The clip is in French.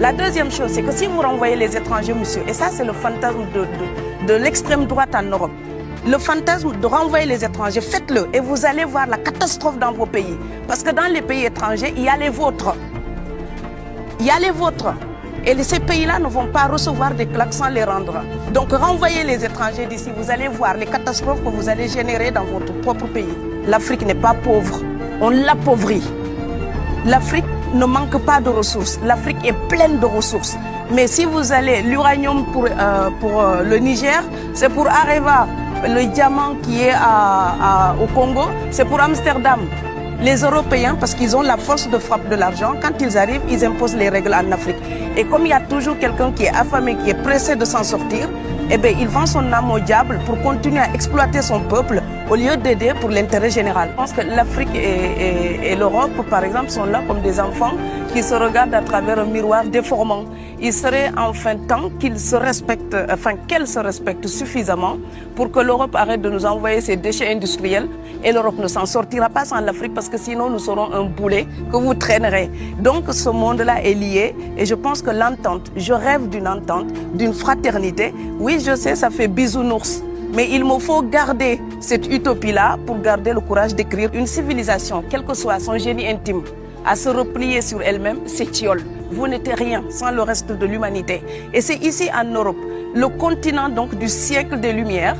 La deuxième chose, c'est que si vous renvoyez les étrangers, monsieur, et ça c'est le fantasme de l'extrême droite en Europe, le fantasme de renvoyer les étrangers, faites-le et vous allez voir la catastrophe dans vos pays. Parce que dans les pays étrangers, il y a les vôtres. Il y a les vôtres. Et ces pays-là ne vont pas recevoir des claques sans les rendre. Donc renvoyez les étrangers d'ici, vous allez voir les catastrophes que vous allez générer dans votre propre pays. L'Afrique n'est pas pauvre, on l'appauvrit. L'Afrique ne manque pas de ressources, l'Afrique est pleine de ressources. Mais si vous allez, l'uranium pour le Niger, c'est pour Areva. Le diamant qui est au Congo, c'est pour Amsterdam. Les Européens, parce qu'ils ont la force de frappe de l'argent, quand ils arrivent, ils imposent les règles en Afrique. Et comme il y a toujours quelqu'un qui est affamé, qui est pressé de s'en sortir, eh bien, il vend son âme au diable pour continuer à exploiter son peuple au lieu d'aider pour l'intérêt général. Je pense que l'Afrique et l'Europe, par exemple, sont là comme des enfants qui se regardent à travers un miroir déformant. Il serait enfin temps qu'ils se respectent, enfin qu'elles se respectent suffisamment pour que l'Europe arrête de nous envoyer ses déchets industriels et l'Europe ne s'en sortira pas sans l'Afrique parce que sinon nous serons un boulet que vous traînerez. Donc ce monde-là est lié et je pense que l'entente, je rêve d'une entente, d'une fraternité. Oui, je sais, ça fait bisounours. Mais il me faut garder cette utopie-là pour garder le courage d'écrire une civilisation, quel que soit son génie intime, à se replier sur elle-même, c'est Thiol. Vous n'êtes rien sans le reste de l'humanité. Et c'est ici en Europe, le continent donc du siècle des Lumières,